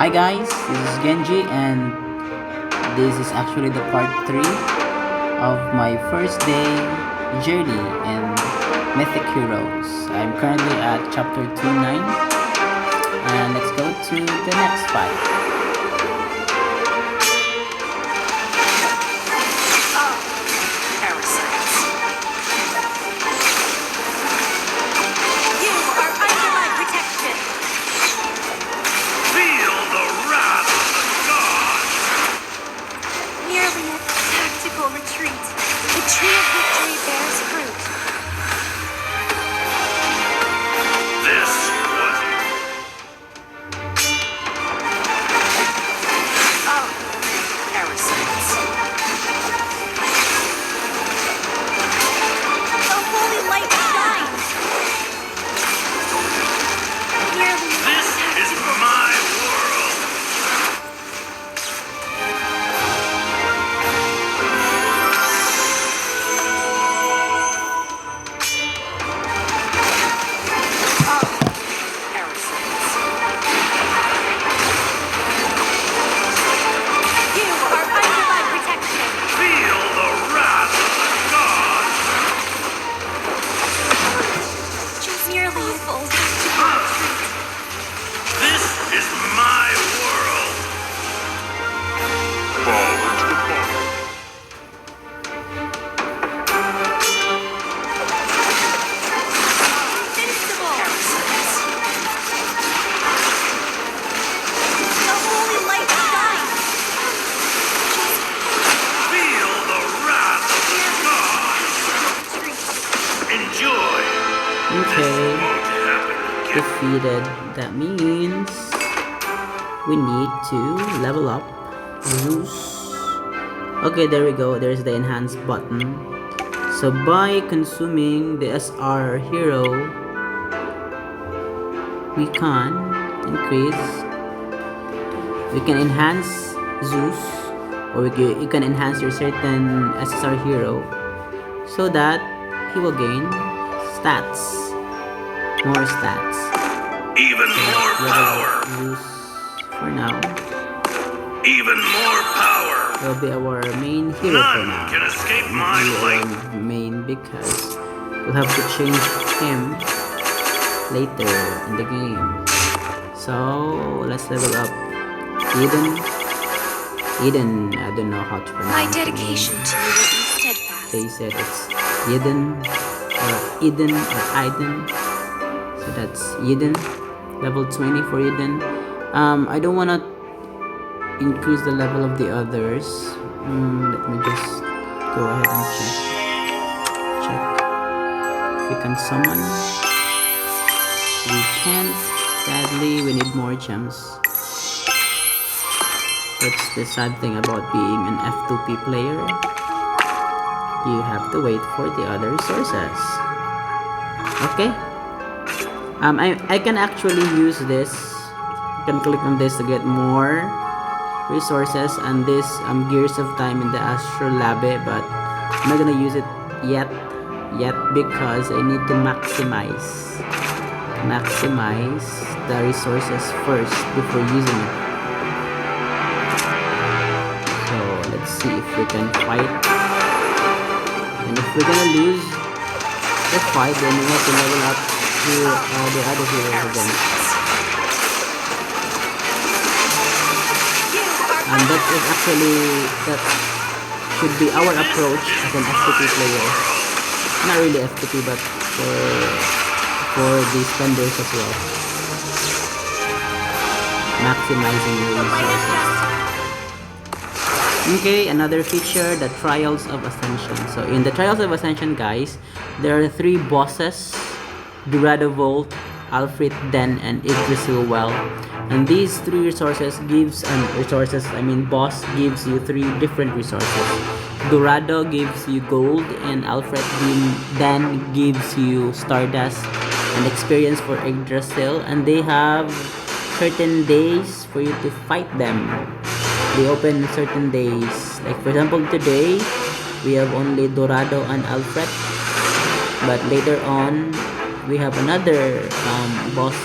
Hi guys, this is Genji and this is actually the part 3 of my first day journey in Mythic Heroes. I'm currently at chapter 29 and let's go to the next fight. Retreat. The tree of victory bears fruit. This was parasites. The holy light shines. This is my world. Okay, defeated. That means we need to level up Zeus. Okay, there we go. There's the enhance button. So by consuming the SR hero, we can enhance Zeus, or you can enhance your certain SSR hero so that he will gain more stats. Even more power. Zeus for now. Even more power. Will be our main hero for now. None can escape my light. Main because we'll have to change him later in the game. So let's level up Eden. I don't know how to pronounce. My dedication to you will be steadfast. They said it's Eden or Eden or Iden. So that's Eden. Level 20 for Eden. I don't wanna increase the level of the others. Let me just go ahead and check if we can summon. We can't. Sadly, we need more gems. That's the sad thing about being an F2P player. You have to wait for the other resources. Okay. I can actually use this. I can click on this to get more resources and this Gears of Time in the Astrolabe, but I'm not gonna use it yet because I need to maximize the resources first before using it. So let's see if we can fight, and if we're gonna lose the fight, then we have to level up to the other heroes again. And that should be our approach as an FTP player. Not really FTP, but for the spenders as well. Maximizing the resources. Okay, another feature, the Trials of Ascension. So in the Trials of Ascension, guys, there are 3 bosses: Dorado Vault, Alfred Den, and Yggdrasil Well. And these 3 resources boss gives you 3 different resources. Dorado gives you gold, and Alfred Den gives you stardust and experience for Yggdrasil. And they have certain days for you to fight them. They open certain days. Like for example, today we have only Dorado and Alfred, but later on we have another boss,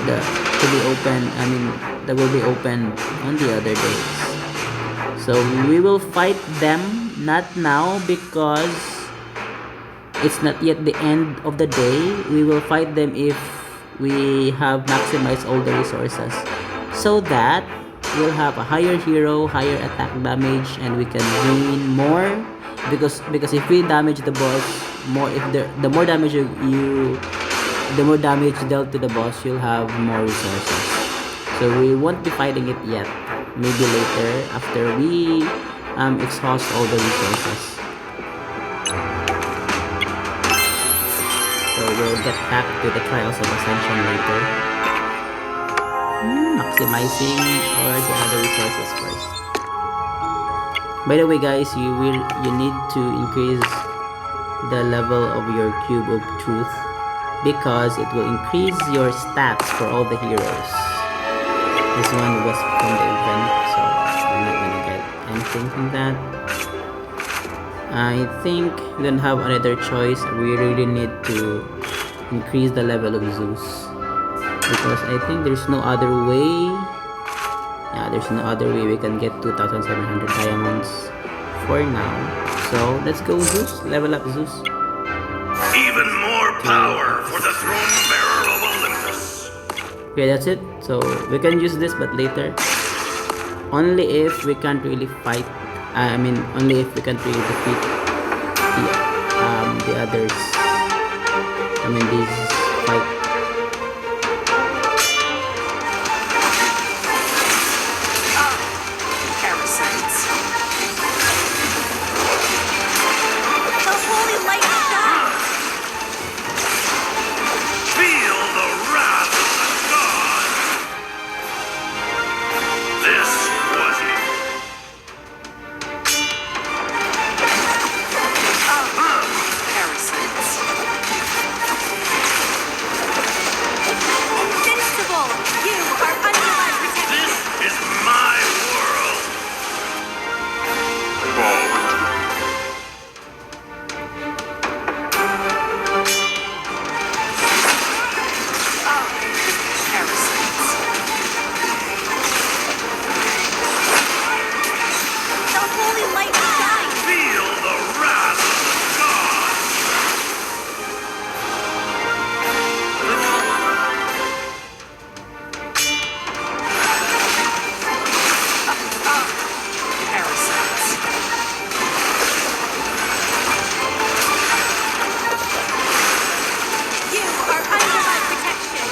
the to be open. I mean, that will be open on the other days. So we will fight them not now because it's not yet the end of the day. We will fight them if we have maximized all the resources, so that we'll have a higher hero, higher attack damage, and we can gain more. Because if we damage the boss more, if the more damage the more damage dealt to the boss, you'll have more resources. So we won't be fighting it yet. Maybe later after we exhaust all the resources. So we'll get back to the Trials of Ascension later. Maximizing or the other resources first. By the way, guys, you need to increase the level of your Cube of Truth because it will increase your stats for all the heroes. This one was from the event, so I'm not gonna get anything from that. I think we don't have another choice. We really need to increase the level of Zeus because I think there's no other way. Yeah, there's no other way we can get 2,700 diamonds for now. So let's go Zeus, level up Zeus. Even more power for the throne bearer of Olympus. Okay, that's it. So we can use this, but later. Only if we can't really fight. I mean, only if we can't really defeat the others. I mean, these fight. Parasites. The holy light of God. Feel the wrath of the god. This was it. Parasites. Invincible. You are under my protection. This is my world. Parasites. The holy light of God. Feel the wrath of the god. Parasites. You are under my protection.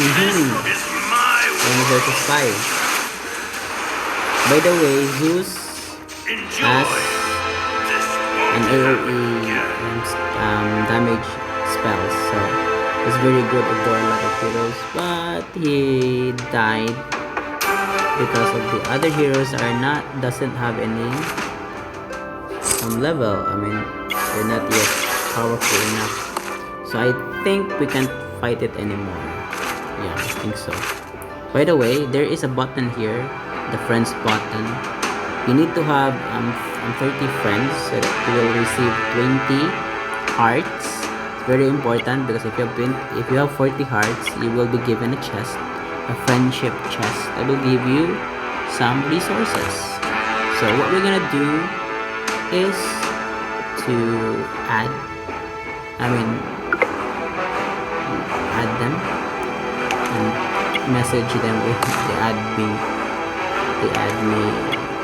Nearly. This is my And world. versus 5. By the way, Zeus Enjoy has this an AoE damage spells, so it's very good if there are a lot of heroes, but he died because of the other heroes doesn't have any level. I mean, they're not yet powerful enough, so I think we can't fight it anymore. Yeah, I think so. By the way, there is a button here, the friends button. You need to have 30 friends so that you will receive 20 hearts. It's very important because if you have 40 hearts, you will be given a chest, a friendship chest that will give you some resources. So what we're gonna do is to add them and message them with the add me,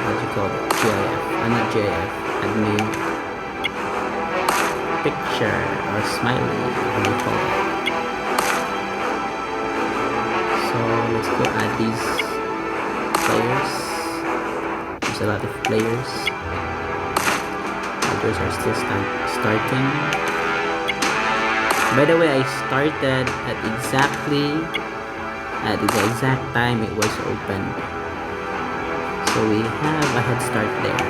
what do you call it, GIF, not GIF, add me picture or smiley, what do you call it. So let's go add these players. There's a lot of players. Others are still starting. By the way, I started at the exact time it was open, so we have a head start there.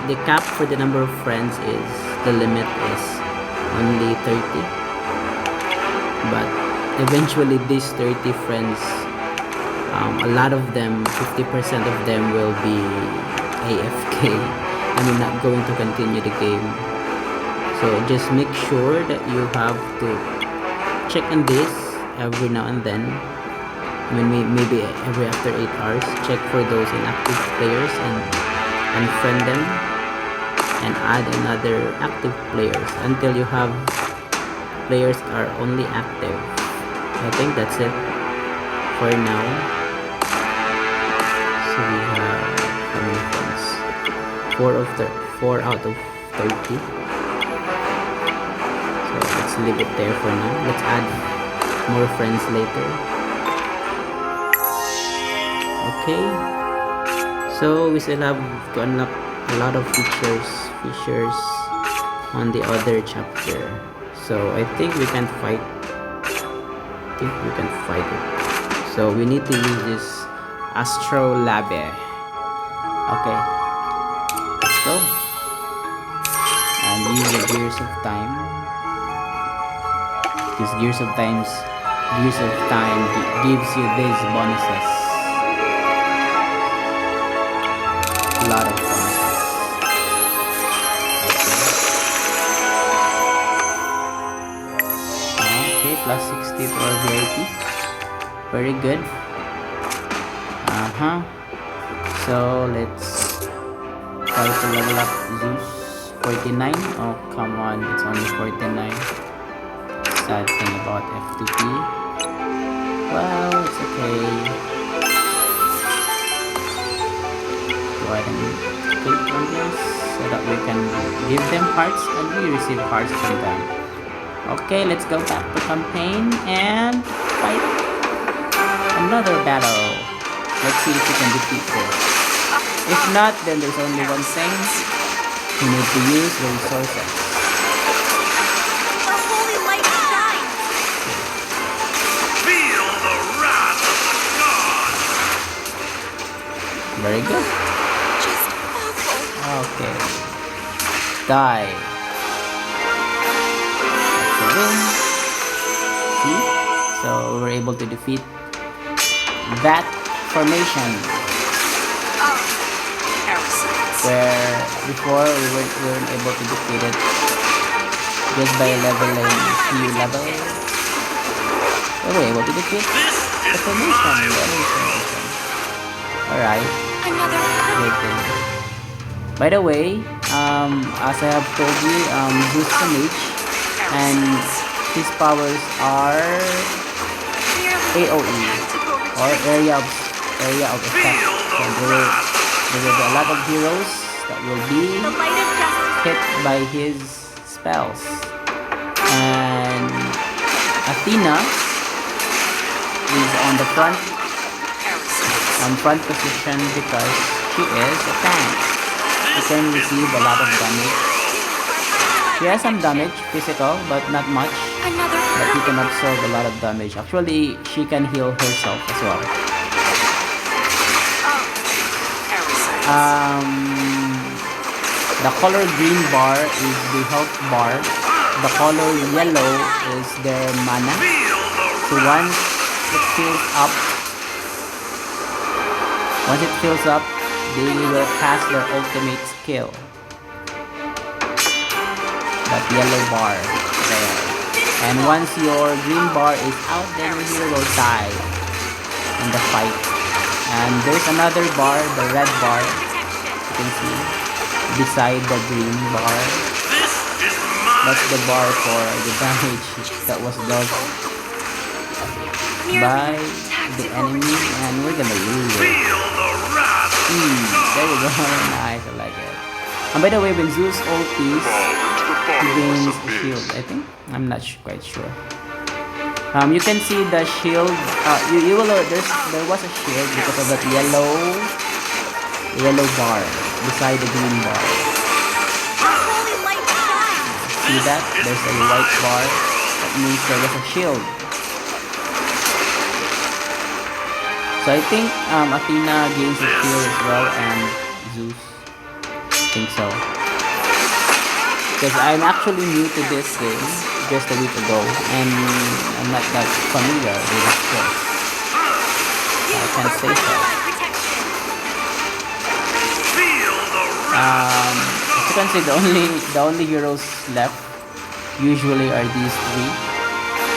The cap for the number of friends is, the limit is only 30, but eventually these 30 friends a lot of them, 50% of them will be AFK. I mean, not going to continue the game. So just make sure that you have to check on this every now and then. I mean, maybe every after 8 hours, check for those inactive players and unfriend them and add another active players until you have players are only active. I think that's it for now. So we have how many friends? 4 out of 30. So let's leave it there for now. Let's add more friends later. Okay. So we still have to unlock a lot of features on the other chapter. So I think we can fight. It. So we need to use this Astrolabe. Okay. Let's go. And use the Gears of Time. This Gears of Time gives you these bonuses. A lot of bonuses. Okay, plus 60 for VIP. Very good. So let's try to level up Zeus. 49. Oh, come on, it's only 49. Sad thing about F2P. Well, it's okay. Go ahead and click on this so that we can give them hearts and we receive hearts from them. Okay, let's go back to campaign and fight another battle. Let's see if we can defeat this. If not, then there's only one thing. We need to use the resources. The holy light shines. Feel the wrath of the gods. Very good. Just awful. Okay. Die. That's a win. See? So we were able to defeat that formation. Oh, parasites. Where before we weren't able to defeat it just by leveling few levels. We were able to defeat This the is formation. my The enemy world. formation. Alright. Another Good thing. By the way, as I have told you, Zeus is a mage, and his powers are AOE, or area of effect. So there will be a lot of heroes that will be The light of justice. hit by his spells. And Athena is on the front position because she is a tank. She can receive a lot of damage. She has some damage, physical, but not much. Another But she can absorb a lot of damage. Actually, she can heal herself as well. The color green bar is the health bar. The color yellow is their mana. So once it fills up, they will cast their ultimate skill. That yellow bar there. And once your green bar is out, then the hero will die in the fight. And there's another bar, the red bar. You can see beside the green bar. That's the bar for the damage that was dealt by the enemy, and we're gonna lose it. There you go. Nice, I like it. And by the way, when Zeus ultis, he gains a shield, I think. I'm not quite sure. You can see the shield. You will. There was a shield because of that yellow bar beside the green bar. holy light shines. See that? There's a white bar. That means there was a shield. So I think Athena gains a shield as well, and Zeus. I think so. Because I'm actually new to this game just a week ago, and I'm not that familiar with this quest. I can say so. Feel the As you can see, the only heroes left usually are these three: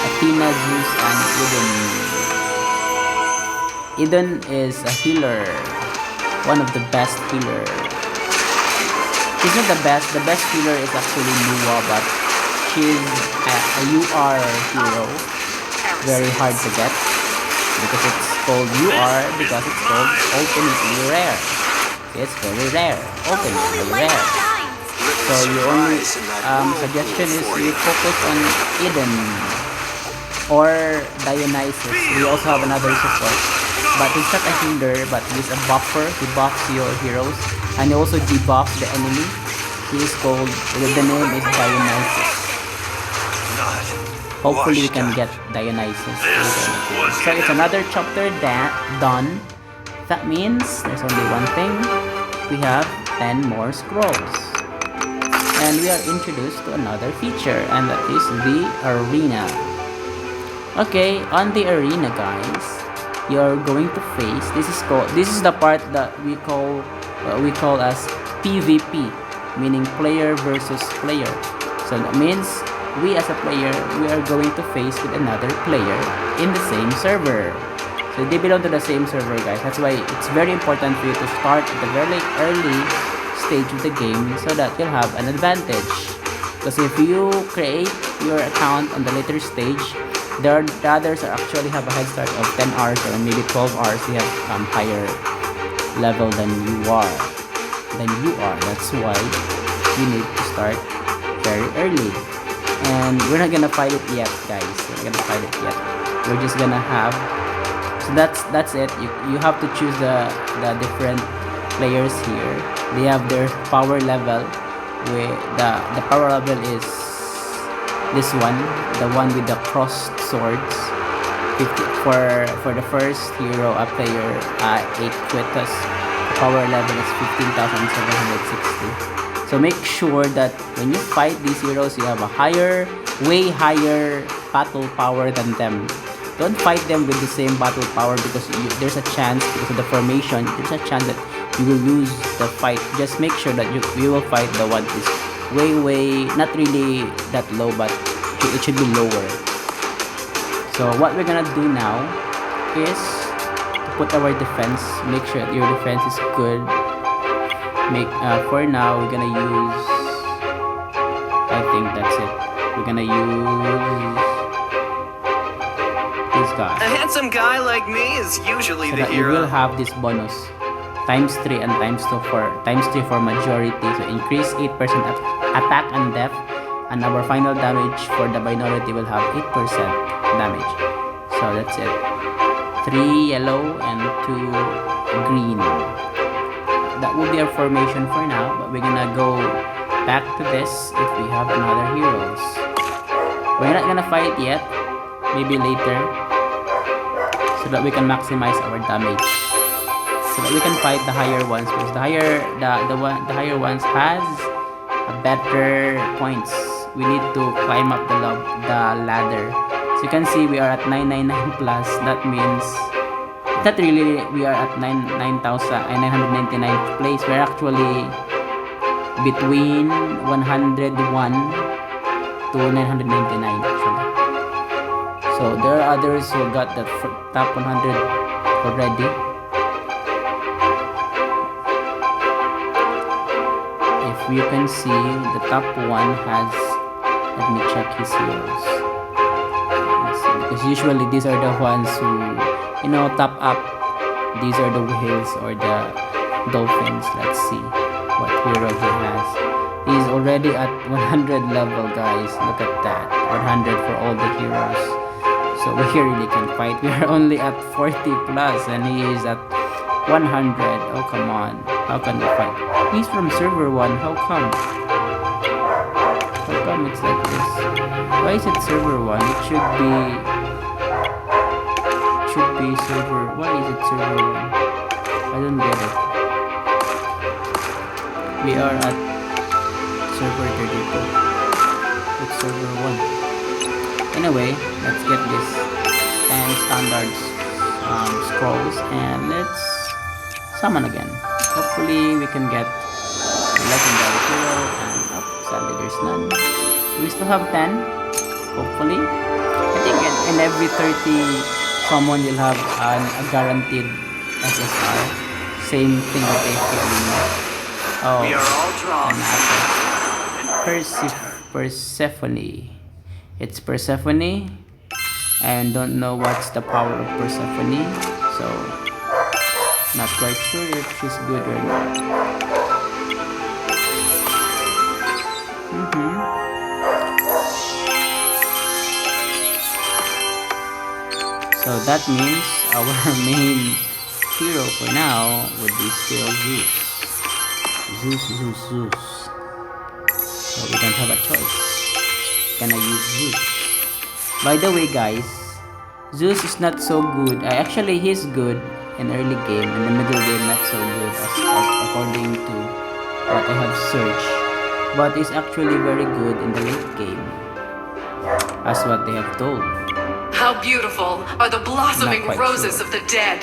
Athena, Zeus, and Eden. Eden is a healer, one of the best healer. She's not the best. The best healer is actually Lua, but she's a UR hero. Very hard to get because it's called UR because it's called ultimately rare. It's very rare, ultimately rare. So your only suggestion is you focus on Eden or Dionysus. We also have another support, but he's not a healer, but he's a buffer. He buffs your heroes and he also debuffs the enemy. He is called, the name is Dionysus. Hopefully we can get Dionysus. So it's another chapter done. That means there's only one thing. We have 10 more scrolls. And we are introduced to another feature, and that is the arena. Okay, on the arena, guys, you're going to face, this is the part that we call as PvP, meaning player versus player. So that means we as a player, we are going to face with another player in the same server. So they belong to the same server, guys. That's why it's very important for you to start at the very early stage of the game so that you'll have an advantage. Because if you create your account on the later stage, the others actually have a head start of 10 hours or maybe 12 hours. They have higher level than you are. That's why you need to start very early. And we're not gonna fight it yet, guys. We're not gonna fight it yet. We're just gonna have. So that's it. You have to choose the different players here. They have their power level. Where the power level is this one, the one with the crossed swords. 50 for the first hero, a player 8 Quitus. The power level is 15,760. So make sure that when you fight these heroes, you have a way higher battle power than them. Don't fight them with the same battle power because there's a chance, because of the formation, there's a chance that you will lose the fight. Just make sure that you will fight the one is way, not really that low, but it should be lower. So what we're gonna do now is to put our defense, make sure that your defense is good. For now, we're gonna use, I think that's it. We're gonna use this guy. A handsome guy like me is usually So the that you hero. will have this bonus. ×3 and ×2 ×3 for majority. So increase 8% attack and depth. And our final damage for the minority will have 8% damage. So that's it. 3 yellow and 2 green. That will be our formation for now, but we're gonna go back to this if we have another heroes. We're not gonna fight yet, maybe later, so that we can maximize our damage, so that we can fight the higher ones, because the higher ones has a better points. We need to climb up the ladder. So you can see we are at 999 plus. That means that really we are at 999th place. We're actually between 101 to 999 actually. So there are others who got the top 100 already. If you can see, the top one has, let me check his heroes. Because usually these are the ones who, top up. These are the whales or the dolphins. Let's see what hero he has. He's already at 100 level, guys. Look at that, 100 for all the heroes. So we really can fight. We are only at 40 plus and he is at 100. Oh, come on. How can we fight? He's from server 1. How come? How come it's like this? Why is it server 1? It should be server. Why is it server 1? I don't get it. We are at server 32. It's server 1. Anyway, let's get this 10 standards scrolls, and let's summon again. Hopefully we can get legendary hero, and sadly there's none. We still have 10. Hopefully, I think in every 30 summon you'll have a guaranteed SSR. Same thing with AFK. Oh, We are all drawn. Persephone. It's Persephone. I don't know what's the power of Persephone, so not quite sure if she's good or not. So that means our main hero for now would be still Zeus. Zeus. So we don't have a choice. Can I use Zeus? By the way, guys, Zeus is not so good. Actually, he's good in early game. In the middle game, not so good as according to what I have searched. But he's actually very good in the late game, as what they have told. How beautiful are the blossoming Not quite roses sure. of the dead.